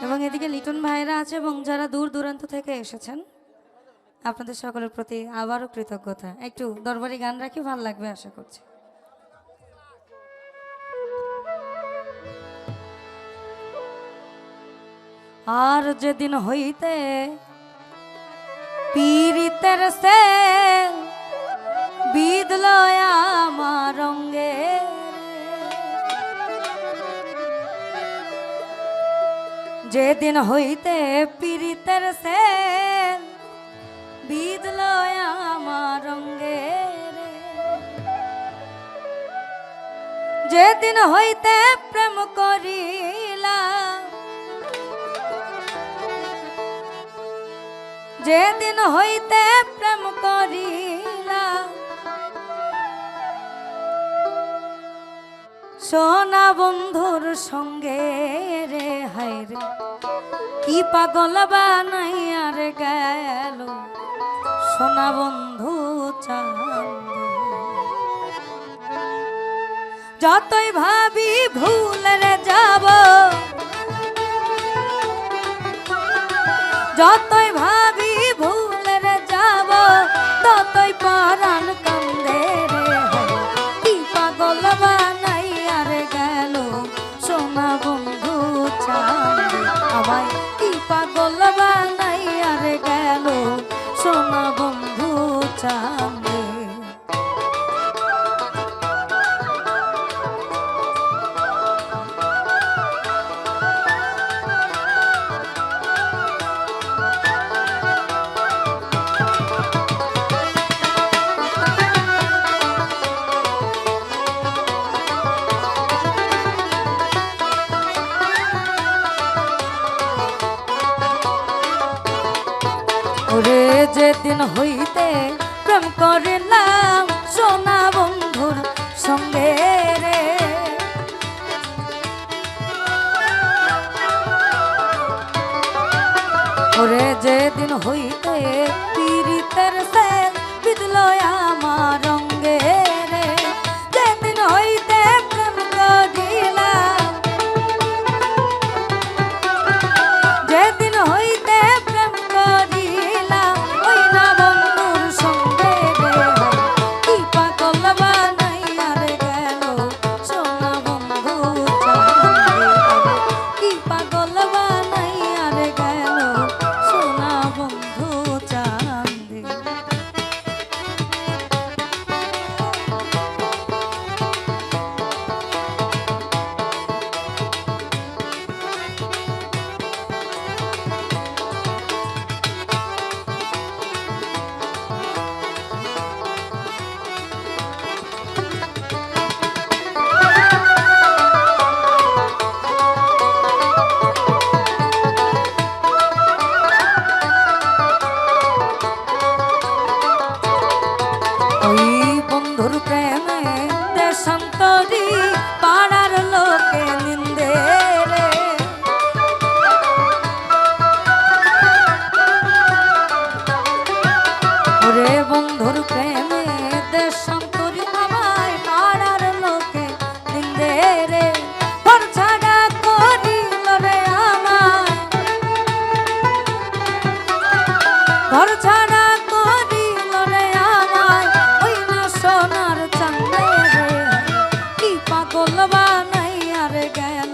এবং এদিকে লিটন ভাইরা আছে এবং যারা দূর দূরান্ত থেকে এসেছেন আপনাদের সকলের প্রতি আবারও কৃতজ্ঞতা। একটু দরবারি গান রাখি, ভালো লাগবে আশা করছি। আর যেদিন হইতে পীড়িতের সে বিদল আমার রঙ্গে, যেদিন হইতে পীড়িতের সে বিদল আমার রঙ্গে, যেদিন হইতে প্রেম করিলাম, যেদিন হইতে প্রেম করিলাম, সোনা বন্ধুর সঙ্গে রে হায় রে কি পাগল বানাইয়া রে গেল সোনা বন্ধু চাঁদ। যতই ভাবি ভুলে যাব, যতই ভাবি ভুলে যাব, ততই পরাণ কান্দে রে কি পাগল বানাইয়া রে গেল সোনা বন্ধু চাঁদ। আমায় কি পাগল বানাইয়া রে গেল সোনা বন্ধু চাঁদ। ওরে যেদিন হইতে প্রেম করিলাম সোনা বন্ধুর সঙ্গে রে, ওরে যেদিন হইতে পীড়িতের সে বিদল আমার রঙ্গে রে, যেদিন হইতে প্রেম করিলাম, যেদিন হইতে প্রেম করিলাম, ওই না বন্ধুর সঙ্গে রে কি পাগল বানাইয়া রে গেল সোনা বন্ধু চাঁদ। কি পাগল বানাইয়া রে গেল সোনা বন্ধু চাঁদ। ওই বন্ধুর প্রেমে দেশান্তরী পাড়ার লোকে নিন্দে রে, ওরে বন্ধুর প্রেমে দেশান্তরী আমায় পাড়ার লোকে নিন্দে রে, ঘর ছাড়া করিল রে আমায়, ঘর ছাড়া করিল রে আমায় ওই না সোনার চাঁদে রে কি পাগল বানাইয়া রে গেল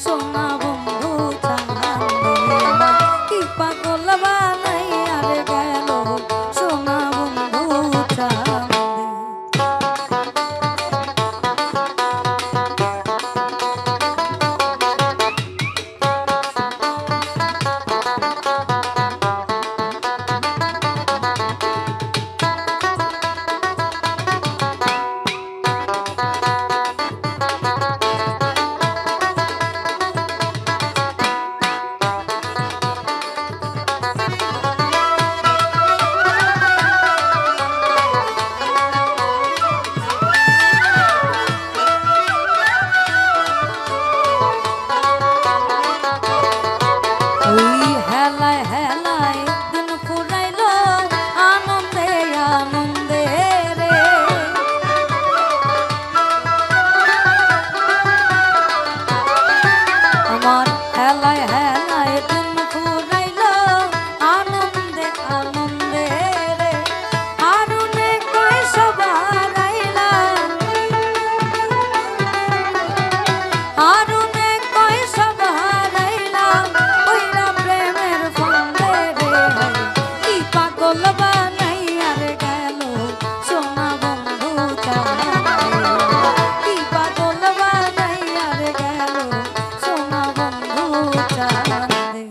সোনা বন্ধু চাঁদ। কি পাগল বানাইয়া রে গেল সোনা বন্ধু চাঁদ। ওই হেলায় হেলায় দিন ফুরাইল আনন্দে আনন্দে রে। আমার হেলায় হেলায় দিন ফুরাইল আনন্দে আনন্দে রে। আরুনে কয় সবার আইলাম, আরুনে কয় সবার আইলাম, ওইরা প্রেমের ফন্দে রে। কি পাগল বানাইয়া রে গেল সোনা বন্ধু চাঁদে। কি পাগল বানাইয়া রে গেল সোনা বন্ধু চাঁদে।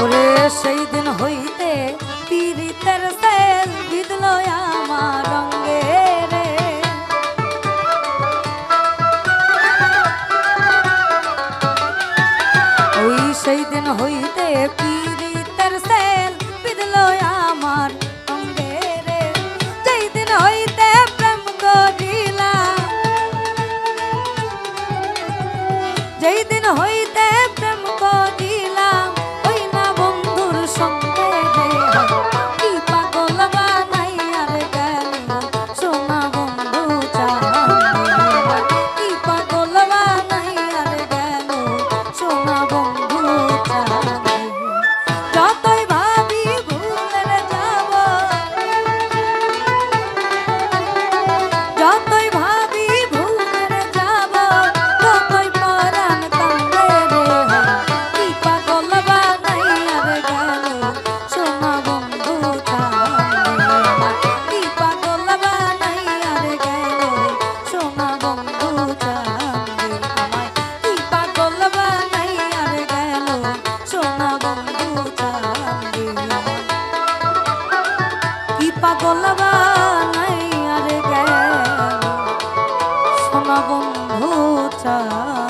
ওরে সেই দিন হইতে পীড়িতের সেল বিঁধল আমার রঙ্গে রে। ওই সেই দিন হইতে পীড়িতের সেল বিঁধল আমার রঙ্গে রে। যেই দিন হইতে প্রেম করিলাম, যেই দিন হইতে প্রেম করিলাম, ওই না বন্ধুর সঙ্গে রে। কি পাগল বানাইয়া রে গেল সোনা বন্ধু চাঁদে। কি পাগল বানাইয়া রে গেল সোনা বন্ধু চাঁদে। যতই ভাবি ভুলে যাব, যতই ভাবি ভুলে যাব, ততই পরাণ কান্দে রে। কি পাগল বানাইয়া রে গেল সোনা বন্ধু চাঁদে। কি পাগল বানাইয়া রে গেল সোনা বন্ধু চাঁদে। আমায় কি পাগল বানাইয়া রে গেল সোনা বন্ধু চাঁদে। আমায় কি পাগল বানাইয়া রে গেল সোনা বন্ধু চাঁদে।